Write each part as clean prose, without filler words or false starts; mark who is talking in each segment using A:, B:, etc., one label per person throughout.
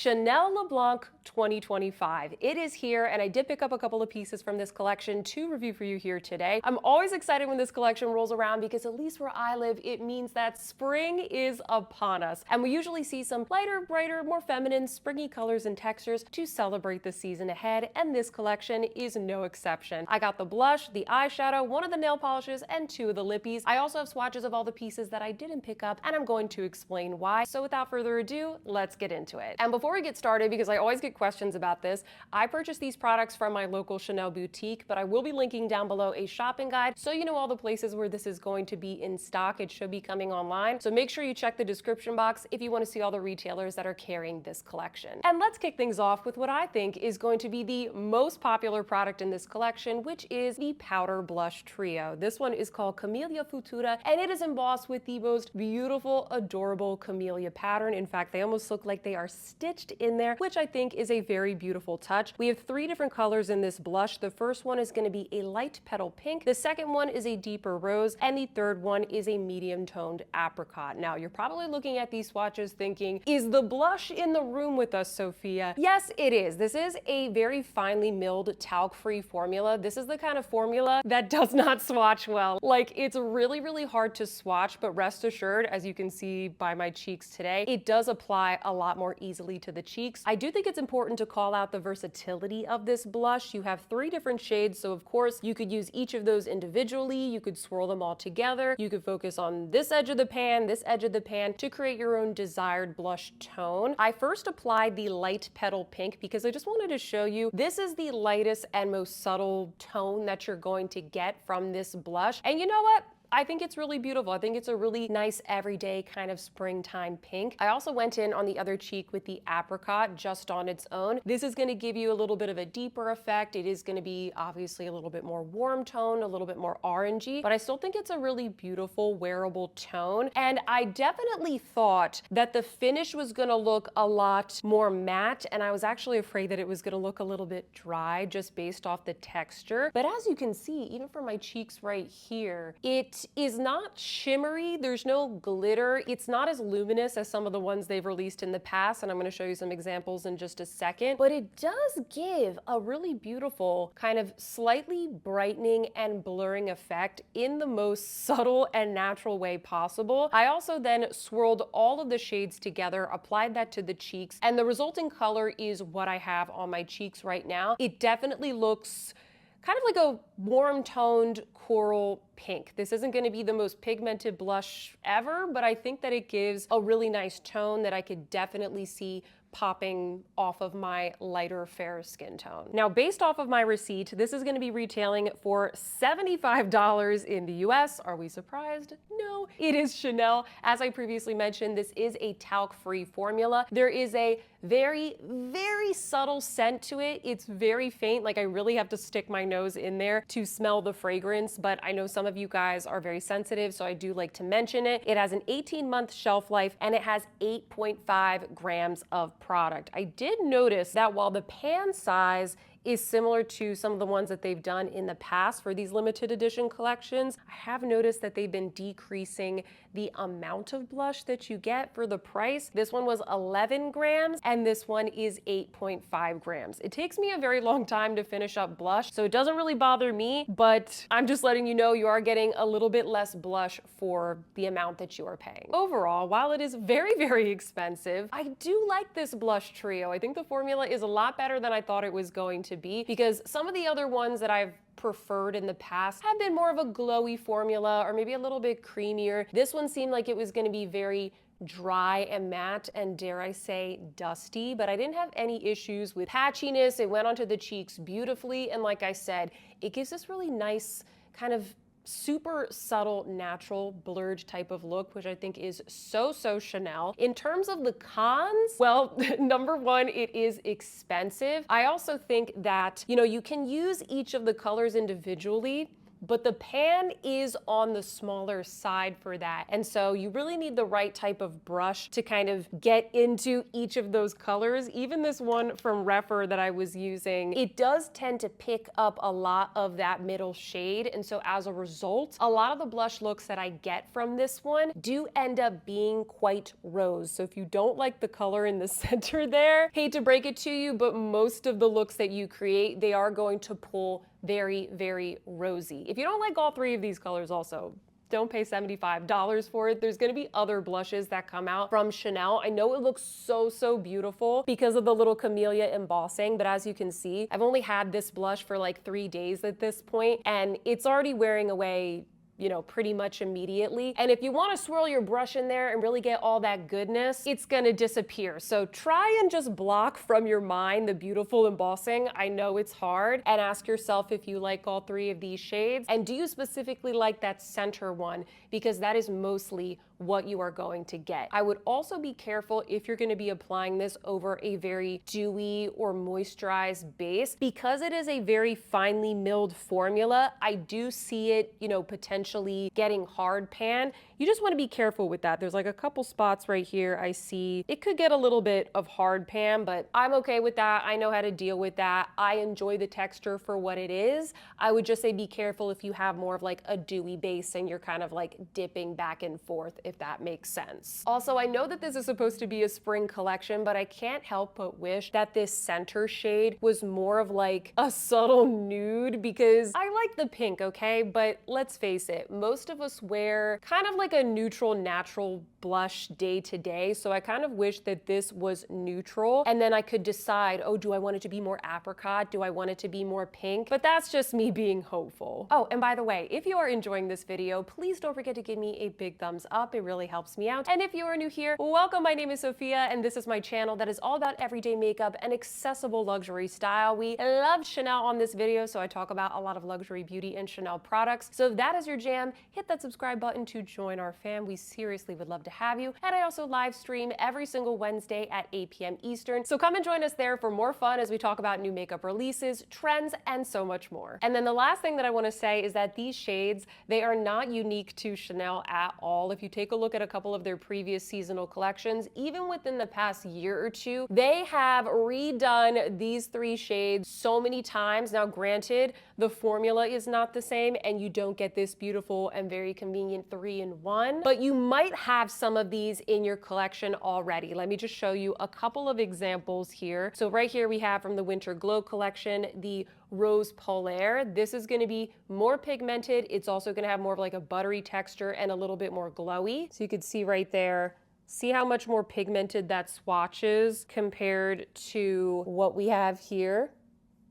A: Chanel Le Blanc 2025. It is here, and I did pick up a couple of pieces from this collection to review for you here today. I'm always excited when this collection rolls around because at least where I live, it means that spring is upon us. And we usually see some lighter, brighter, more feminine, springy colors and textures to celebrate the season ahead, and this collection is no exception. I got the blush, the eyeshadow, one of the nail polishes, and two of the lippies. I also have swatches of all the pieces that I didn't pick up, and I'm going to explain why. So without further ado, let's get into it. And before we get started, because I always get questions about this, I purchased these products from my local Chanel boutique, but I will be linking down below a shopping guide so you know all the places where this is going to be in stock. It should be coming online. So make sure you check the description box if you want to see all the retailers that are carrying this collection. And let's kick things off with what I think is going to be the most popular product in this collection, which is the powder blush trio. This one is called Camelia Futura, and it is embossed with the most beautiful, adorable camellia pattern. In fact, they almost look like they are stitched in there, which I think is a very beautiful touch. We have three different colors in this blush. The first one is going to be a light petal pink, the second one is a deeper rose, and the third one is a medium toned apricot. Now, you're probably looking at these swatches thinking, is the blush in the room with us, Sophia? Yes, it is. This is a very finely milled talc-free formula. This is the kind of formula that does not swatch well. Like, it's really, really hard to swatch, but rest assured, as you can see by my cheeks today, it does apply a lot more easily to the cheeks. I do think it's important to call out the versatility of this blush. You have three different shades, so of course you could use each of those individually, you could swirl them all together, you could focus on this edge of the pan, this edge of the pan to create your own desired blush tone. I first applied the light petal pink because I just wanted to show you this is the lightest and most subtle tone that you're going to get from this blush. And you know what? I think it's really beautiful. I think it's a really nice everyday kind of springtime pink. I also went in on the other cheek with the apricot just on its own. This is going to give you a little bit of a deeper effect. It is going to be obviously a little bit more warm tone, a little bit more orangey, but I still think it's a really beautiful wearable tone. And I definitely thought that the finish was going to look a lot more matte, and I was actually afraid that it was going to look a little bit dry just based off the texture. But as you can see, even for my cheeks right here, it is not shimmery. There's no glitter. It's not as luminous as some of the ones they've released in the past, and I'm going to show you some examples in just a second, but it does give a really beautiful kind of slightly brightening and blurring effect in the most subtle and natural way possible. I also then swirled all of the shades together, applied that to the cheeks, and the resulting color is what I have on my cheeks right now. It definitely looks kind of like a warm toned coral pink. This isn't going to be the most pigmented blush ever, but I think that it gives a really nice tone that I could definitely see popping off of my lighter, fair skin tone. Now, based off of my receipt, this is going to be retailing for $75 in the US. Are we surprised? No, it is Chanel. As I previously mentioned, this is a talc-free formula. There is a very, very subtle scent to it. It's very faint. Like, I really have to stick my nose in there to smell the fragrance, but I know some of you guys are very sensitive, so I do like to mention it. It has an 18-month shelf life, and it has 8.5 grams of product. I did notice that while the pan size is similar to some of the ones that they've done in the past for these limited edition collections, I have noticed that they've been decreasing the amount of blush that you get for the price. This one was 11 grams and this one is 8.5 grams. It takes me a very long time to finish up blush, so it doesn't really bother me, but I'm just letting you know you are getting a little bit less blush for the amount that you are paying. Overall, while it is very, very expensive, I do like this blush trio. I think the formula is a lot better than I thought it was going to be, because some of the other ones that I've preferred in the past have been more of a glowy formula or maybe a little bit creamier. This one seemed like it was going to be very dry and matte and, dare I say, dusty, but I didn't have any issues with patchiness. It went onto the cheeks beautifully, and like I said, it gives this really nice kind of super subtle, natural, blurred type of look, which I think is so Chanel. In terms of the cons, well, number one, it is expensive. I also think that, you know, you can use each of the colors individually, but the pan is on the smaller side for that. And so you really need the right type of brush to kind of get into each of those colors. Even this one from Refer that I was using, it does tend to pick up a lot of that middle shade. And so as a result, a lot of the blush looks that I get from this one do end up being quite rose. So if you don't like the color in the center there, hate to break it to you, but most of the looks that you create, they are going to pull very, very rosy. If you don't like all three of these colors also, don't pay $75 for it. There's gonna be other blushes that come out from Chanel. I know it looks so beautiful because of the little Camelia embossing, but as you can see, I've only had this blush for like 3 days at this point, and it's already wearing away, you know, pretty much immediately. And if you want to swirl your brush in there and really get all that goodness, it's gonna disappear. So try and just block from your mind the beautiful embossing. I know it's hard. And ask yourself if you like all three of these shades. And do you specifically like that center one? Because that is mostly what you are going to get. I would also be careful if you're going to be applying this over a very dewy or moisturized base. Because it is a very finely milled formula, I do see it, you know, potentially getting hard pan. You just want to be careful with that. There's like a couple spots right here I see. It could get a little bit of hard pan, but I'm okay with that. I know how to deal with that. I enjoy the texture for what it is. I would just say be careful if you have more of like a dewy base and you're kind of like dipping back and forth, if that makes sense. Also, I know that this is supposed to be a spring collection, but I can't help but wish that this center shade was more of like a subtle nude, because I like the pink, okay? But let's face it, most of us wear kind of like a neutral, natural blush day to day. So I kind of wish that this was neutral, and then I could decide, oh, do I want it to be more apricot? Do I want it to be more pink? But that's just me being hopeful. Oh, and by the way, if you are enjoying this video, please don't forget to give me a big thumbs up. It really helps me out. And if you are new here, welcome. My name is Sophia, and this is my channel that is all about everyday makeup and accessible luxury style. We love Chanel on this video, so I talk about a lot of luxury beauty and Chanel products. So if that is your jam, hit that subscribe button to join our fam. We seriously would love to have you. And I also live stream every single Wednesday at 8 p.m. Eastern. So come and join us there for more fun as we talk about new makeup releases, trends, and so much more. And then the last thing that I want to say is that these shades, they are not unique to Chanel at all. If you take a look at a couple of their previous seasonal collections, even within the past year or two, they have redone these three shades so many times. Now, granted, the formula is not the same and you don't get this beautiful and very convenient 3-in-1, but you might have some of these in your collection already. Let me just show you a couple of examples here. So right here we have from the Winter Glow collection, the Rose Polaire. This is going to be more pigmented. It's also going to have more of like a buttery texture and a little bit more glowy. So you can see right there, see how much more pigmented that swatch is compared to what we have here.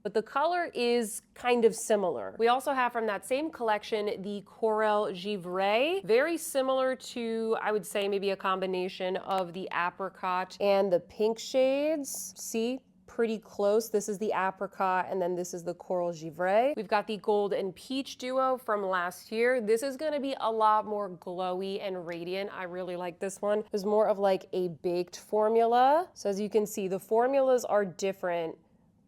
A: But the color is kind of similar. We also have from that same collection the Coral Givray, very similar to, I would say, maybe a combination of the apricot and the pink shades. See? Pretty close. This is the apricot and then this is the Coral Givray. We've got the gold and peach duo from last year. This is going to be a lot more glowy and radiant. I really like this one. It's more of like a baked formula. So as you can see, the formulas are different,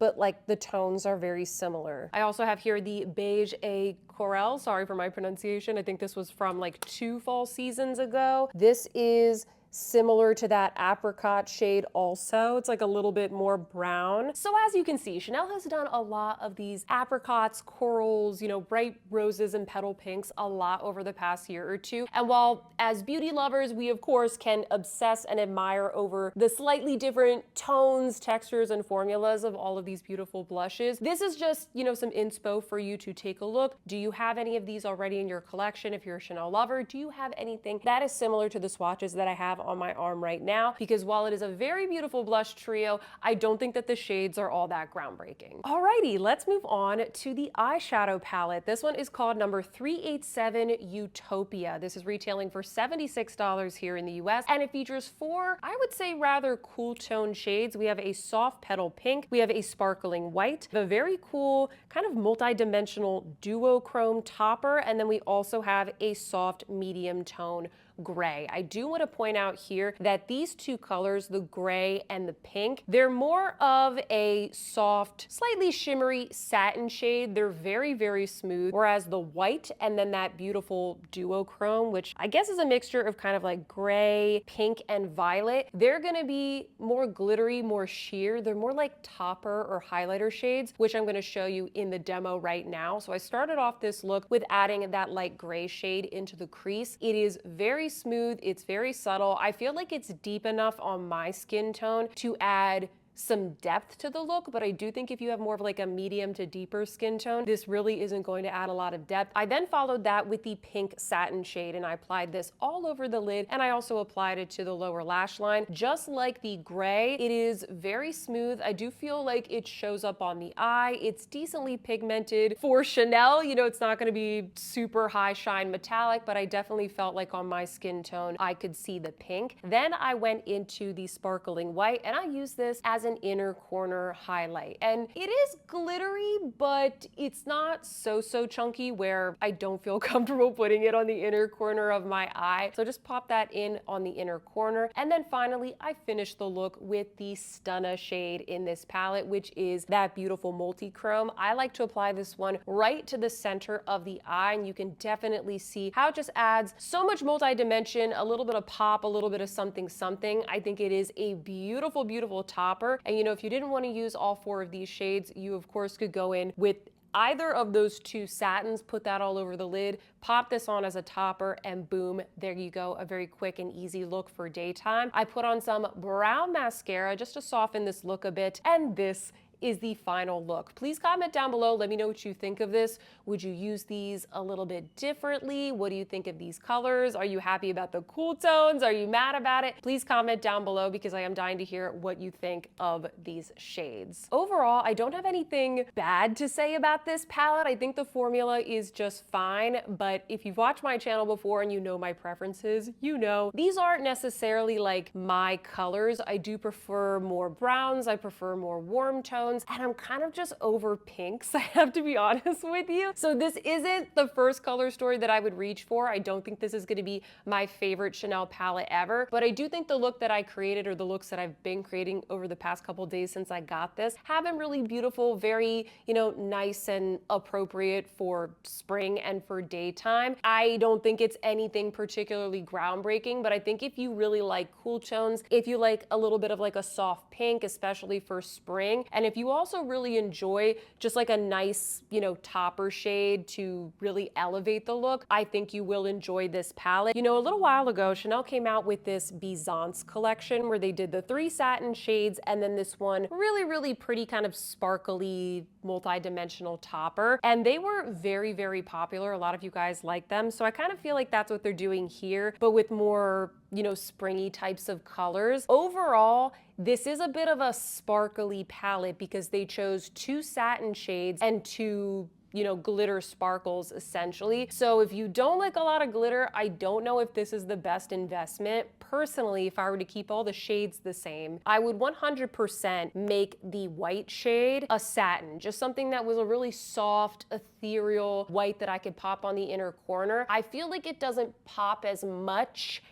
A: but like the tones are very similar. I also have here the Beige A Coral. Sorry for my pronunciation. I think this was from like 2 fall seasons ago. This is similar to that apricot shade also. It's like a little bit more brown. So as you can see, Chanel has done a lot of these apricots, corals, you know, bright roses and petal pinks a lot over the past year or two. And while as beauty lovers, we of course can obsess and admire over the slightly different tones, textures, and formulas of all of these beautiful blushes, this is just, you know, some inspo for you to take a look. Do you have any of these already in your collection? If you're a Chanel lover, do you have anything that is similar to the swatches that I have on my arm right now? Because while it is a very beautiful blush trio, I don't think that the shades are all that groundbreaking. Alrighty, let's move on to the eyeshadow palette. This one is called number 387 Utopia. This is retailing for $76 here in the US, and it features 4, I would say, rather cool tone shades. We have a soft petal pink, we have a sparkling white, a very cool kind of multi-dimensional duochrome topper, and then we also have a soft medium tone gray. I do want to point out here that these two colors, the gray and the pink, they're more of a soft, slightly shimmery satin shade. They're very, very smooth, whereas the white and then that beautiful duochrome, which I guess is a mixture of kind of like gray, pink, and violet, they're gonna be more glittery, more sheer. They're more like topper or highlighter shades, which I'm gonna show you in the demo right now. So I started off this look with adding that light gray shade into the crease. It is very smooth, it's very subtle. I feel like it's deep enough on my skin tone to add some depth to the look, but I do think if you have more of like a medium to deeper skin tone, this really isn't going to add a lot of depth. I then followed that with the pink satin shade, and I applied this all over the lid, and I also applied it to the lower lash line. Just like the gray, it is very smooth. I do feel like it shows up on the eye. It's decently pigmented. For Chanel, you know, it's not going to be super high shine metallic, but I definitely felt like on my skin tone, I could see the pink. Then I went into the sparkling white, and I used this as an inner corner highlight. And it is glittery, but it's not so chunky where I don't feel comfortable putting it on the inner corner of my eye. So just pop that in on the inner corner. And then finally, I finished the look with the Stunna shade in this palette, which is that beautiful multi-chrome. I like to apply this one right to the center of the eye, and you can definitely see how it just adds so much multi-dimension, a little bit of pop, a little bit of something. I think it is a beautiful, beautiful topper. And you know, if you didn't want to use all four of these shades, you of course could go in with either of those two satins, put that all over the lid, pop this on as a topper, and boom, there you go, a very quick and easy look for daytime. I put on some brown mascara just to soften this look a bit, and this is the final look. Please comment down below, let me know what you think of this. Would you use these a little bit differently? What do you think of these colors? Are you happy about the cool tones? Are you mad about it? Please comment down below because I am dying to hear what you think of these shades. Overall, I don't have anything bad to say about this palette. I think the formula is just fine, but if you've watched my channel before and you know my preferences, you know these aren't necessarily like my colors. I do prefer more browns, I prefer more warm tones, and I'm kind of just over pinks, I have to be honest with you. So this isn't the first color story that I would reach for. I don't think this is going to be my favorite Chanel palette ever, but I do think the look that I created, or the looks that I've been creating over the past couple days since I got this, have been really beautiful, very, you know, nice and appropriate for spring and for daytime. I don't think it's anything particularly groundbreaking, but I think if you really like cool tones, if you like a little bit of like a soft pink, especially for spring, and if you also really enjoy just like a nice, you know, topper shade to really elevate the look, I think you will enjoy this palette. You know, a little while ago, Chanel came out with this Byzance collection where they did the 3 satin shades and then this one really, really pretty kind of sparkly, multi-dimensional topper. And they were very, very popular. A lot of you guys like them. So I kind of feel like that's what they're doing here, but with more, you know, springy types of colors. Overall, this is a bit of a sparkly palette because they chose 2 satin shades and 2, you know, glitter sparkles essentially. So if you don't like a lot of glitter, I don't know if this is the best investment. Personally, if I were to keep all the shades the same, I would 100% make the white shade a satin, just something that was a really soft, ethereal white that I could pop on the inner corner. I feel like it doesn't pop as much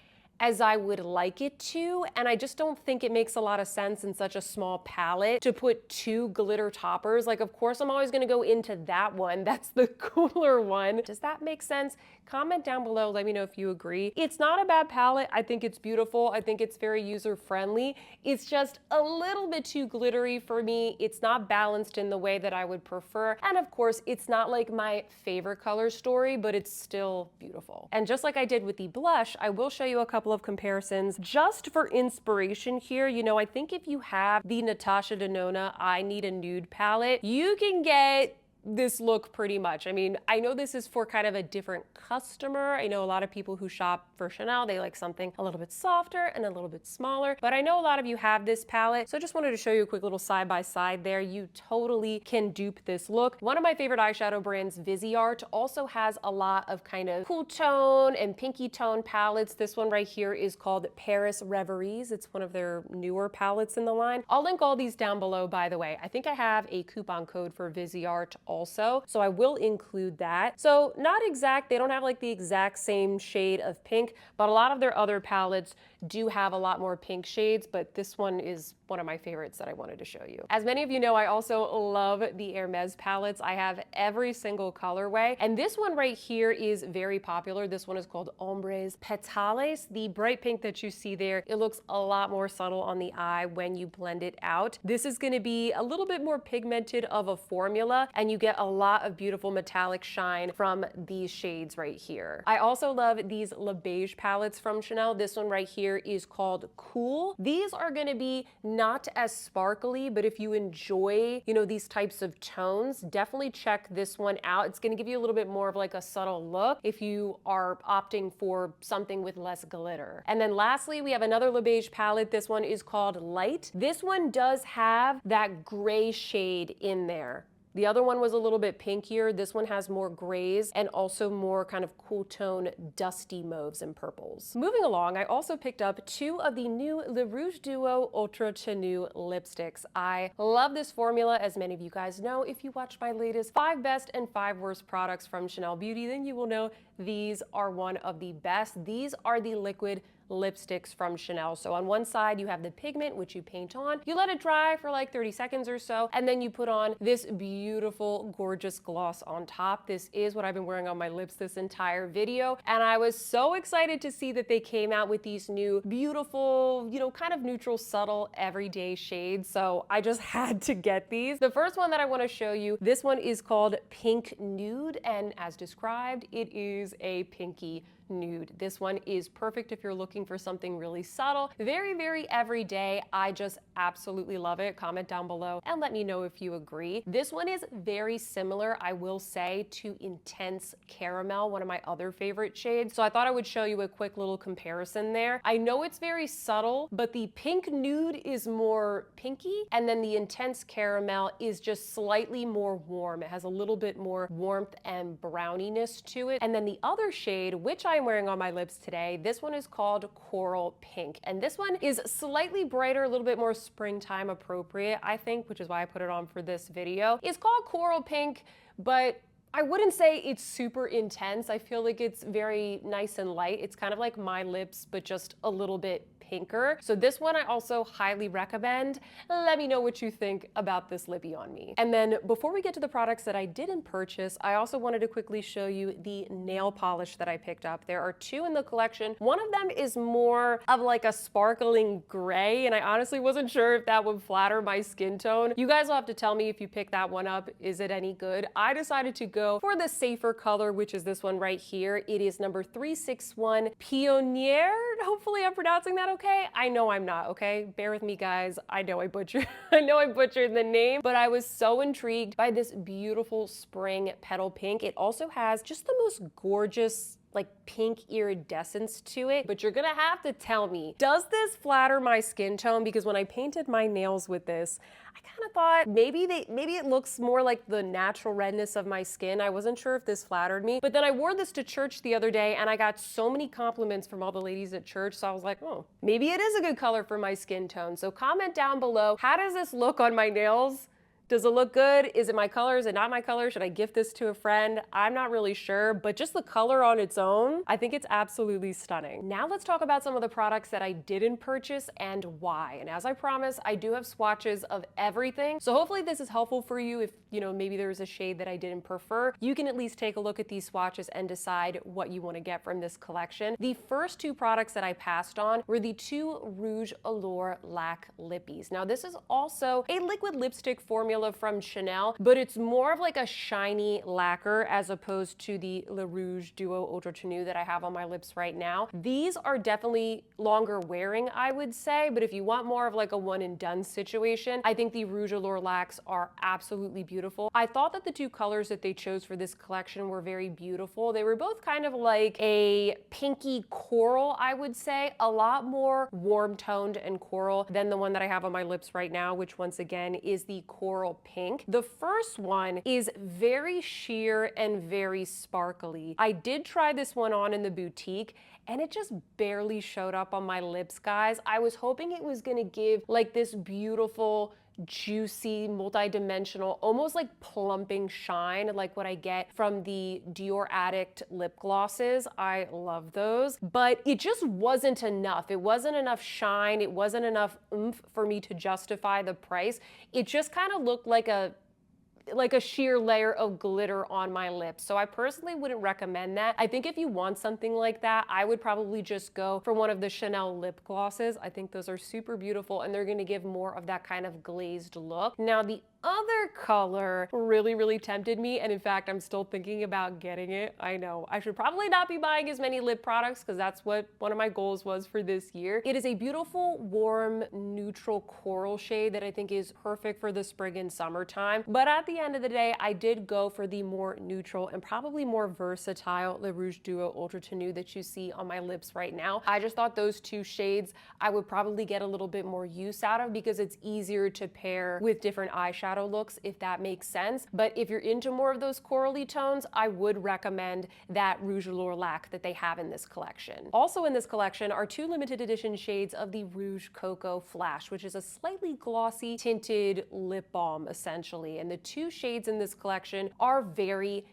A: as I would like it to, and I just don't think it makes a lot of sense in such a small palette to put 2 glitter toppers. Like, of course, I'm always gonna go into that one. That's the cooler one. Does that make sense? Comment down below, let me know if you agree. It's not a bad palette. I think it's beautiful. I think it's very user-friendly. It's just a little bit too glittery for me. It's not balanced in the way that I would prefer. And of course, it's not like my favorite color story, but it's still beautiful. And just like I did with the blush, I will show you a couple of comparisons just for inspiration here. You know, I think if you have the Natasha Denona I Need a Nude palette, you can get this look pretty much. I mean, I know this is for kind of a different customer. I know a lot of people who shop for Chanel, they like something a little bit softer and a little bit smaller, but I know a lot of you have this palette. So I just wanted to show you a quick little side by side there. You totally can dupe this look. One of my favorite eyeshadow brands, Viseart, also has a lot of kind of cool tone and pinky tone palettes. This one right here is called Paris Reveries. It's one of their newer palettes in the line. I'll link all these down below, by the way. I think I have a coupon code for Viseart also, so I will include that. So not exact, they don't have like the exact same shade of pink, but a lot of their other palettes do have a lot more pink shades, but this one is one of my favorites that I wanted to show you. As many of you know, I also love the Hermes palettes. I have every single colorway, and this one right here is very popular. This one is called Ombres Petales. The bright pink that you see there, it looks a lot more subtle on the eye when you blend it out. This is going to be a little bit more pigmented of a formula, and you get a lot of beautiful metallic shine from these shades right here. I also love these Le Beige palettes from Chanel. This one right here is called Cool. These are going to be not as sparkly, but if you enjoy, you know, these types of tones, definitely check this one out. It's going to give you a little bit more of like a subtle look if you are opting for something with less glitter. And then lastly, we have another Le Beige palette. This one is called Light. This one does have that gray shade in there. The other one was a little bit pinkier. This one has more grays and also more kind of cool tone, dusty mauves and purples. Moving along, I also picked up two of the new Le Rouge Duo Ultra Tenue lipsticks. I love this formula. As many of you guys know, if you watch my latest 5 best and 5 worst products from Chanel Beauty, then you will know these are one of the best. These are the liquid lipsticks from Chanel. So on one side you have the pigment, which you paint on, you let it dry for like 30 seconds or so, and then you put on this beautiful, gorgeous gloss on top. This is what I've been wearing on my lips this entire video, and I was so excited to see that they came out with these new beautiful, you know, kind of neutral, subtle, everyday shades. So I just had to get these. The first one that I want to show you, this one is called Pink Nude, and as described, it is a pinky nude. This one is perfect if you're looking for something really subtle, very, very everyday. I just absolutely love it. Comment down below and let me know if you agree. This one is very similar, I will say, to Intense Caramel, one of my other favorite shades. So I thought I would show you a quick little comparison there. I know it's very subtle, but the Pink Nude is more pinky, and then the Intense Caramel is just slightly more warm. It has a little bit more warmth and browniness to it. And then the other shade, which I'm wearing on my lips today, this one is called Coral Pink, and this one is slightly brighter, a little bit more springtime appropriate, I think, which is why I put it on for this video. It's called Coral Pink, but I wouldn't say it's super intense. I feel like it's very nice and light. It's kind of like my lips, but just a little bit pinker. So this one I also highly recommend. Let me know what you think about this lippy on me. And then before we get to the products that I didn't purchase, I also wanted to quickly show you the nail polish that I picked up. There are 2 in the collection. One of them is more of like a sparkling gray, and I honestly wasn't sure if that would flatter my skin tone. You guys will have to tell me if you pick that one up, is it any good? I decided to go for the safer color, which is this one right here. It is number 361 Pionniere. Hopefully I'm pronouncing that okay. I know I'm not, okay? Bear with me, guys. I know I butchered the name, but I was so intrigued by this beautiful spring petal pink. It also has just the most gorgeous like pink iridescence to it, but you're gonna have to tell me, does this flatter my skin tone? Because when I painted my nails with this, I kind of thought maybe it looks more like the natural redness of my skin. I wasn't sure if this flattered me, but then I wore this to church the other day and I got so many compliments from all the ladies at church, so I was like, oh, maybe it is a good color for my skin tone. So comment down below, how does this look on my nails? Does it look good? Is it my color? Is it not my color? Should I gift this to a friend? I'm not really sure, but just the color on its own, I think it's absolutely stunning. Now let's talk about some of the products that I didn't purchase and why. And as I promised, I do have swatches of everything. So hopefully this is helpful for you if, you know, maybe there's a shade that I didn't prefer. You can at least take a look at these swatches and decide what you want to get from this collection. The first 2 products that I passed on were the 2 Rouge Allure Lac Lippies. Now this is also a liquid lipstick formula from Chanel, but it's more of like a shiny lacquer as opposed to the Le Rouge Duo Ultra Tenue that I have on my lips right now. These are definitely longer wearing, I would say, but if you want more of like a one and done situation, I think the Rouge Allure Lacs are absolutely beautiful. I thought that the 2 colors that they chose for this collection were very beautiful. They were both kind of like a pinky coral, I would say, a lot more warm toned and coral than the one that I have on my lips right now, which once again is the Coral Pink. The first one is very sheer and very sparkly. I did try this one on in the boutique and it just barely showed up on my lips, guys. I was hoping it was gonna give like this beautiful juicy, multi-dimensional, almost like plumping shine, like what I get from the Dior Addict lip glosses. I love those, but it just wasn't enough. It wasn't enough shine. It wasn't enough oomph for me to justify the price. It just kind of looked like a sheer layer of glitter on my lips. So I personally wouldn't recommend that. I think if you want something like that, I would probably just go for one of the Chanel lip glosses. I think those are super beautiful and they're gonna give more of that kind of glazed look. Now the other color really tempted me, and in fact I'm still thinking about getting it. I know I should probably not be buying as many lip products because that's what one of my goals was for this year. It is a beautiful warm neutral coral shade that I think is perfect for the spring and summertime, but at the end of the day I did go for the more neutral and probably more versatile Le Rouge Duo Ultra Tenue that you see on my lips right now. I just thought those two shades I would probably get a little bit more use out of because it's easier to pair with different eyeshadow looks, if that makes sense. But if you're into more of those corally tones, I would recommend that Rouge Allure Lac that they have in this collection. Also in this collection are two limited edition shades of the Rouge Cocoa Flash, which is a slightly glossy tinted lip balm essentially. And the two shades in this collection are very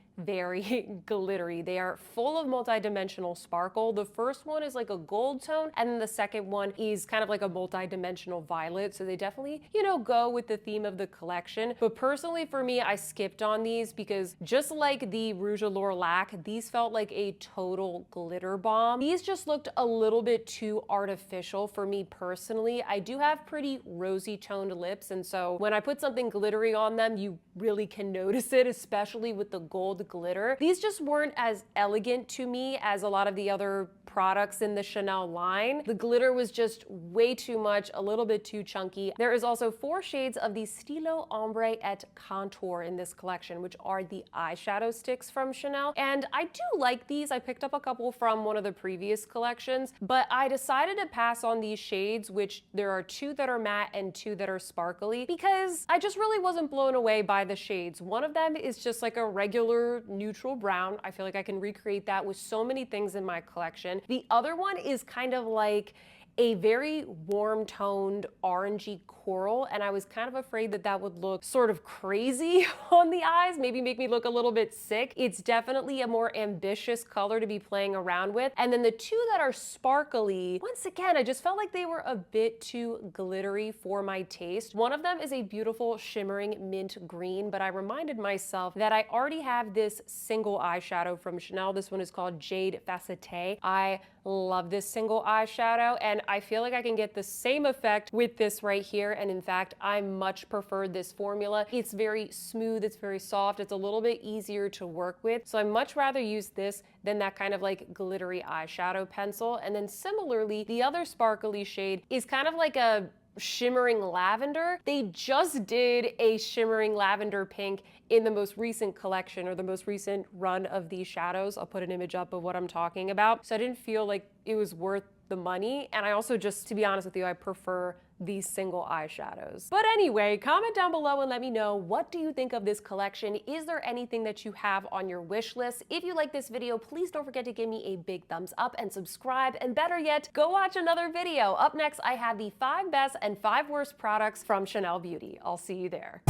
A: glittery. They are full of multi-dimensional sparkle. The first one is like a gold tone, and then the second one is kind of like a multi-dimensional violet. So they definitely, you know, go with the theme of the collection. But personally for me, I skipped on these because just like the Rouge Allure Lac, these felt like a total glitter bomb. These just looked a little bit too artificial for me personally. I do have pretty rosy toned lips, and so when I put something glittery on them, you really can notice it, especially with the gold glitter. These just weren't as elegant to me as a lot of the other products in the Chanel line. The glitter was just way too much, a little bit too chunky. There is also 4 shades of the Stylo Ombre et Contour in this collection, which are the eyeshadow sticks from Chanel. And I do like these. I picked up a couple from one of the previous collections, but I decided to pass on these shades, which there are 2 that are matte and 2 that are sparkly, because I just really wasn't blown away by the shades. One of them is just like a regular neutral brown. I feel like I can recreate that with so many things in my collection. The other one is kind of like a very warm toned orangey coral, and I was kind of afraid that that would look sort of crazy on the eyes, maybe make me look a little bit sick. It's definitely a more ambitious color to be playing around with. And then the 2 that are sparkly, once again, I just felt like they were a bit too glittery for my taste. One of them is a beautiful shimmering mint green, but I reminded myself that I already have this single eyeshadow from Chanel. This one is called Jade Facette. I love this single eyeshadow, and I feel like I can get the same effect with this right here. And in fact, I much prefer this formula. It's very smooth, it's very soft, it's a little bit easier to work with. So I much rather use this than that kind of like glittery eyeshadow pencil. And then similarly, the other sparkly shade is kind of like a shimmering lavender. They just did a shimmering lavender pink in the most recent collection, or the most recent run of these shadows. I'll put an image up of what I'm talking about. So I didn't feel like it was worth the money. And I also just, to be honest with you, I prefer these single eyeshadows. But anyway, comment down below and let me know, what do you think of this collection? Is there anything that you have on your wish list? If you like this video, please don't forget to give me a big thumbs up and subscribe. And better yet, go watch another video. Up next, I have the 5 best and 5 worst products from Chanel Beauty. I'll see you there.